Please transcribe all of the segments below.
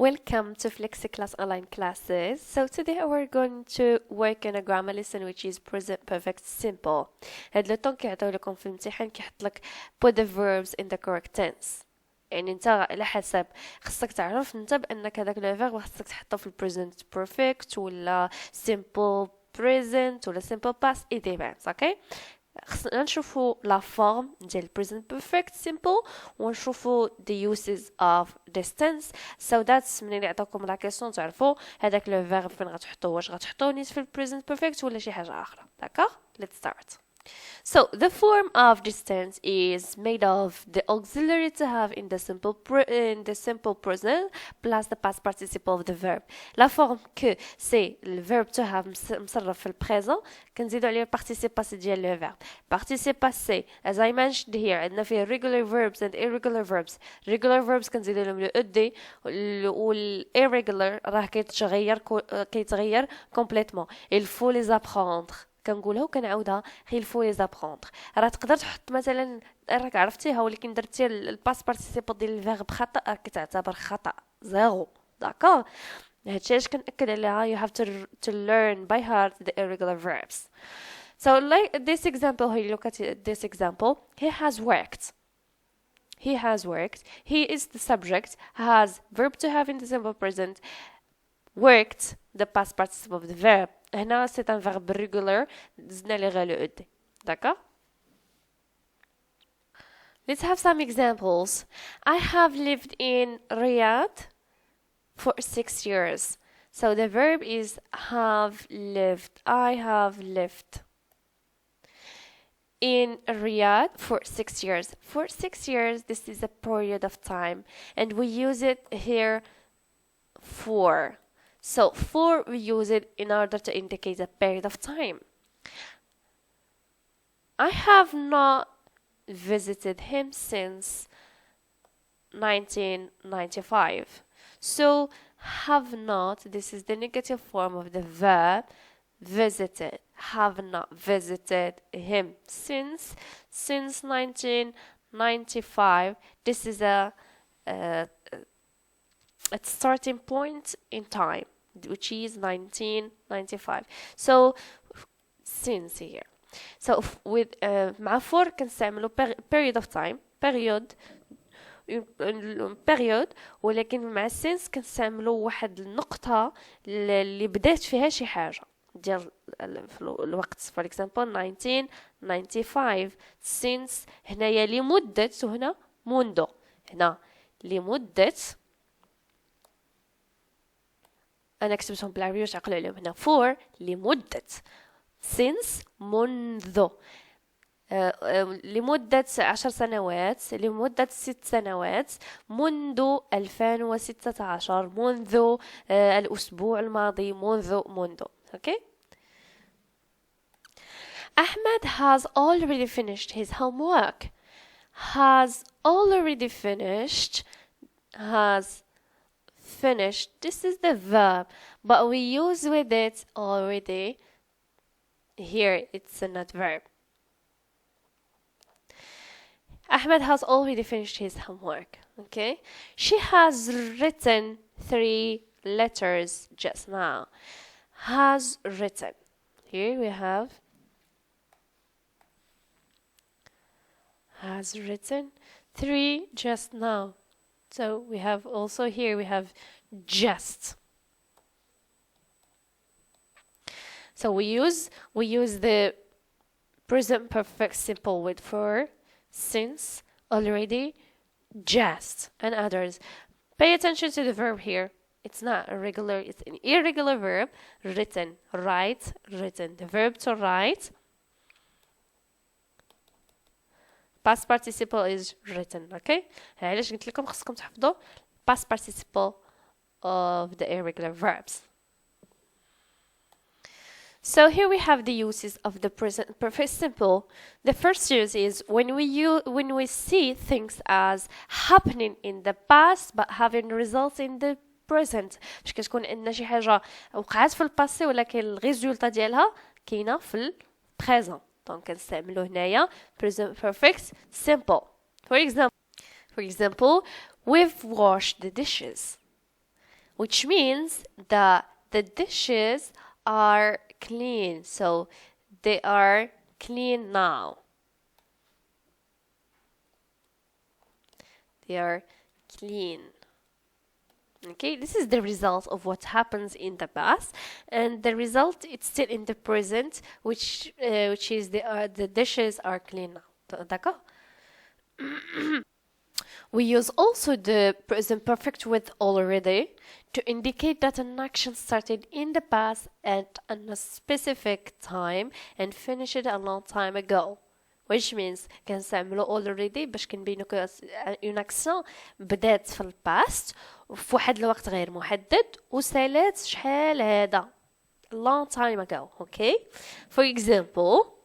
Welcome to Flexyclass online classes. So today we're going to work on a grammar lesson which is present perfect simple. هاد لو طون كيعطيو لكم في الامتحان كيحط لك put the verbs in the correct tense. يعني انت على حسب خصك تعرف انت بانك هذاك لو فيرب خصك تحطه في present perfect ولا simple present ولا simple past it depends, okay? خصنا نشوفوا لا فورم ديال present perfect simple ونشوفوا the uses of this tense so that's منين يعطيكم لا كيسيون تعرفوا هذاك لو فيرب فين غتحطوه واش غتحطوه نيت في present perfect ولا شي حاجه اخرى داكوغ let's start. So the form of this tense is made of the auxiliary to have in the simple present plus the past participle of the verb. La forme que c'est le verb to have مصرف في البريزون كنزيدو عليه participe passé ديال le verb. Participe passé as I mentioned here عندنا فيه regular verbs and irregular verbs. Regular verbs كنزيدو لهم le ed وال irregular راه كيتغير complètement. Il faut les apprendre. كنقولها وكنعاودها il faut les apprendre. راه تقدر تحط مثلا راك عرفتيها ولكن درتي الباس بارتيسيبل ديال الفيرب خطا راك كتعتبر خطا زيرو داكوغ. هادشي علاش كنأكد عليها you have to learn by heart the irregular verbs. So like this example here, look at this example. He has worked. He is the subject, has verb to have in the simple present, worked the past participle of the verb. هنا c'est un verbe régulier زدنا ليه غير le ed. D'accord? Let's have some examples. I have lived in Riyadh for 6 years. So the verb is have lived. I have lived in Riyadh for 6 years. For 6 years, this is a period of time. And we use it here for. So for we use it in order to indicate a period of time. I have not visited him since 1995. So have not, this is the negative form of the verb visited. Have not visited him since 1995. This is a starting point in time, which is 1995. So since here. So with مع for كنستعملوا period of time, period ولكن مع since كنستعملوا واحد النقطة اللي بدات فيها شي حاجة ديال الوقت. For example 1995 since هنايا لمدة وهنا منذ. هنا لمدة أنا كتبتهم بالعربية باش عقلوا عليهم. هنا for لمدة since منذ لمدة 10 سنوات لمدة 6 سنوات منذ 2016 منذ الأسبوع الماضي منذ okay. Ahmed has already finished his homework. Has already finished this is the verb but we use with it already. Here it's an adverb. Ahmed has already finished his homework. Okay, she has written 3 letters just now. Has written. Here we have has written 3 just now. So we have also here we have just. So we use the present perfect simple with for, since, already, just, and others. Pay attention to the verb here. It's not a regular, it's an irregular verb. Written, write, written. The verb to write. Past participle is written, okay? علاش قلت لكم خصكم تحفظوا past participle of the irregular verbs. So here we have the uses of the present perfect simple. The first use is when we see things as happening in the past but having results in the present. باش كتكون عندنا شي حاجة وقعت في الباسي ولكن الريزولتا ديالها كاينة في البريزون. دونك كنستعملو هنايا present perfect simple. For example, we've washed the dishes. which means the dishes are clean. So they are clean now. They are clean. Okay, this is the result of what happens in the past, and the result it's still in the present, which is the dishes are clean now. D'accord? We use also the present perfect with already to indicate that an action started in the past at a specific time and finished a long time ago. Which means كنستعملو already باش كنبينو une action بدات في الباست في واحد الوقت غير محدد وسالات شحال هذا long time ago. Okay, for example,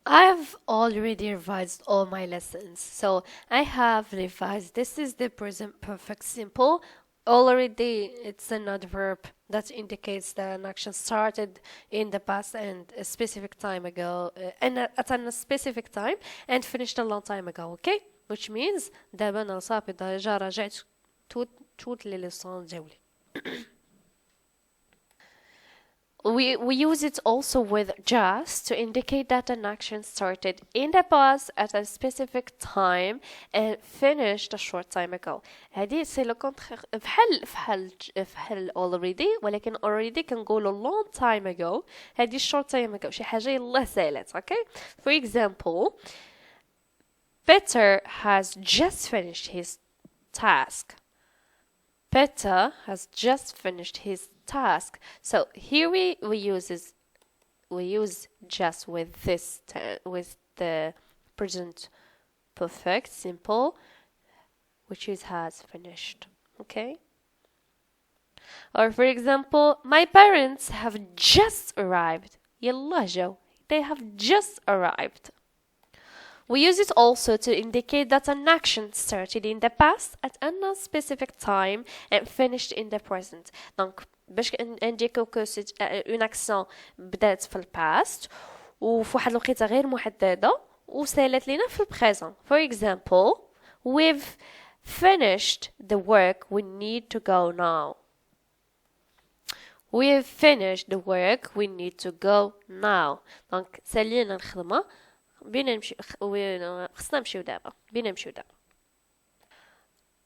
I've already revised all my lessons. So I have revised. This is the present perfect simple. Already, it's an adverb that indicates that an action started in the past and a specific time ago, and at a specific time and finished a long time ago. Okay, which means دابا أنا صافي ديجا راجعت toutes les leçons ديالي. We use it also with just to indicate that an action started in the past at a specific time and finished a short time ago. هذه سي لو كونترير بحال already ولكن already كنقولوا long time ago. هذه short time ago شي حاجة يلاه سالت. Okay, for example, Peter has just finished his task. Peter has just finished his task. So here we use just with this with the present perfect simple, which is has finished. Okay. Or for example, my parents have just arrived. يلا جو. They have just arrived. We use it also to indicate that an action started in the past at a specific time and finished in the present. Donc, باش نديكو كو اون اكسيون بدات في الباست وفي واحد الوقيته غير محدده وسالت لينا في البريزون. For example, we've finished the work, we need to go now. We've finished the work, we need to go now. دونك سالينا الخدمه بينا نمشي خصنا نمشيو دابا بينا نمشيو دابا.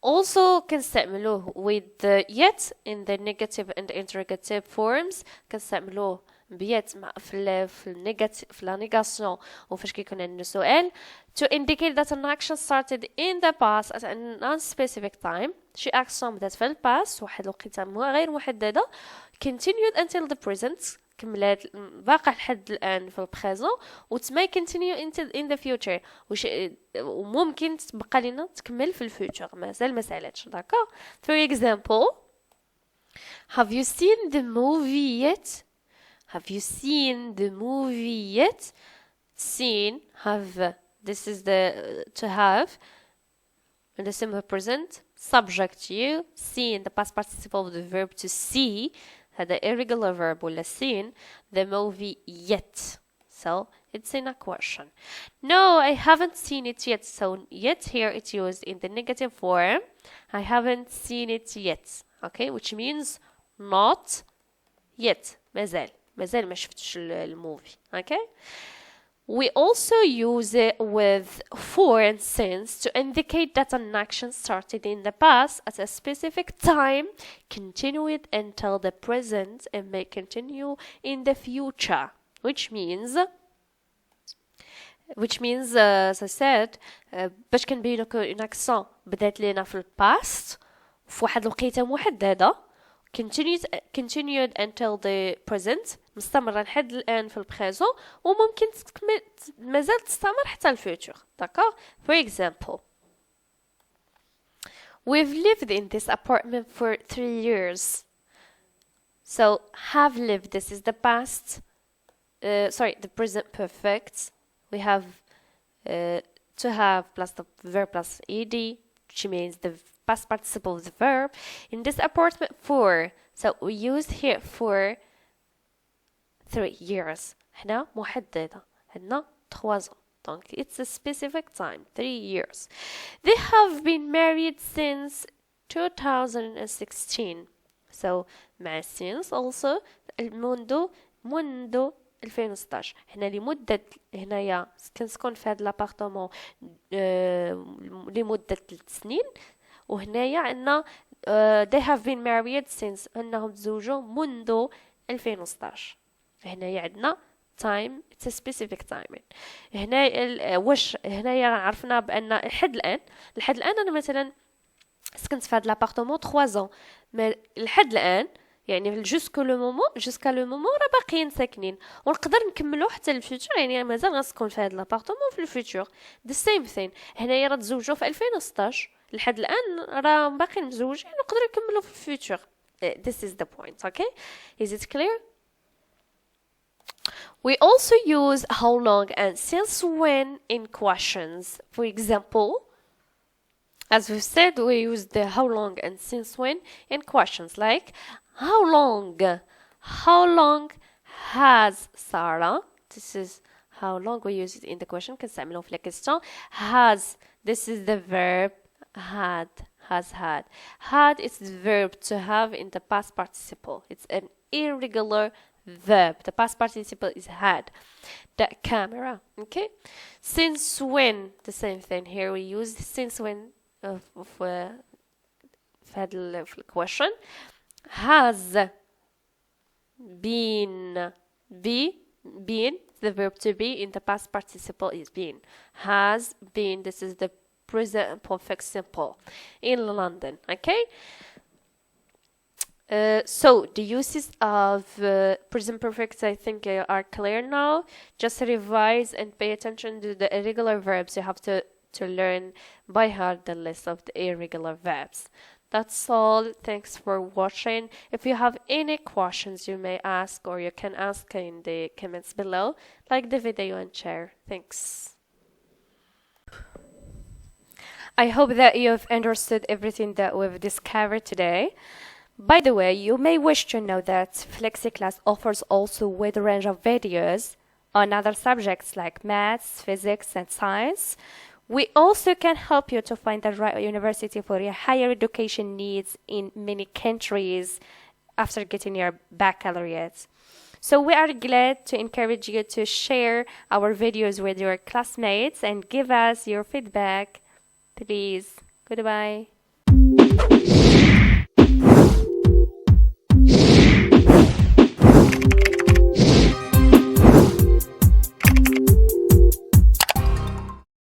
Also كنستعملوه with the yet in the negative and interrogative forms. كنستعملوه بيت في النيجاتيف في لا نيغاسيون وفاش كيكون عندنا سؤال to indicate that an action started in the past at an unspecific time. شي اكسيون بدات في الباست واحد الوقيته غير محدده continued until the present كملات باقا لحد الان في البريزون وتما continue in the future وممكن تبقى لنا تكمل في الفيوتشر مازال ما سالتش. داكور. For example, have you seen the movie yet? Have you seen the movie yet? Seen, have, this is the to have in the simple present, subject you, seen the past participle of the verb to see, هذا irregular verb ولا seen the movie yet. So it's in a question. No, I haven't seen it yet. So yet here it's used in the negative form. I haven't seen it yet. Okay, which means not yet. مازال ما شفتش الموفي. Okay. We also use it with for and since to indicate that an action started in the past at a specific time, continued until the present, and may continue in the future. Which means, as I said, باش كنبينو une action بدات لينا في الباست في واحد الوقيته محدده continued until the present مستمرة لحد الآن في البريزون وممكن مازال تستمر حتى الفيوتشر. داكور. For example, we've lived in this apartment for 3 years. So have lived, this is the past, the present perfect. We have to have plus the verb plus ed, which means the past participle of the verb. In this apartment for, so we used here for 3 years. هنا محددة. هنا 3 ans. Donc it's a specific time, 3 years. They have been married since 2016. So مع since also منذ 2016. هنا لمدة هنايا كنسكن في هاد لابارتمون لمدة 3 سنين، وهنايا عندنا they have been married since أنهم تزوجوا منذ 2016. هنايا عندنا time it's a specific time. هنا واش هنايا عرفنا بأن لحد الآن أنا مثلا سكنت في هاد لابارتمون 3 ans، ما لحد الآن يعني جوسكا لو مومون راه باقيين ساكنين، ونقدر نكملو حتى الفيوتشر، يعني مازال غنسكن في هاد لابارتمون في الفيوتشر. the same thing هنايا راه تزوجوا في 2016، لحد الآن راه باقيين مزوجين ونقدر نكملو في الفيوتشر. This is the point. Okay, is it clear? We also use how long and since when in questions. For example, as we've said, we use the how long and since when in questions, like how long has Sarah. This is how long we use it in the question. كنستعملوه في la question. Has, this is the verb has had. Had is the verb to have in the past participle. It's an irregular verb. The past participle is had. The camera. Okay. Since when? The same thing here. We use since when في هذا الquestion. Has been the verb to be in the past participle is been. Has been, this is the present perfect simple in London. Okay. So the uses of present perfect, I think, are clear now. Just revise and pay attention to the irregular verbs. You have to learn by heart the list of the irregular verbs. That's all. Thanks for watching. If you have any questions, you may ask, or you can ask in the comments below. Like the video and share. Thanks. I hope that you've understood everything that we've discovered today. By the way, you may wish to know that Flexyclass offers also a wide range of videos on other subjects like maths, physics, and science. We also can help you to find the right university for your higher education needs in many countries after getting your baccalaureate. So we are glad to encourage you to share our videos with your classmates and give us your feedback. Please. Goodbye.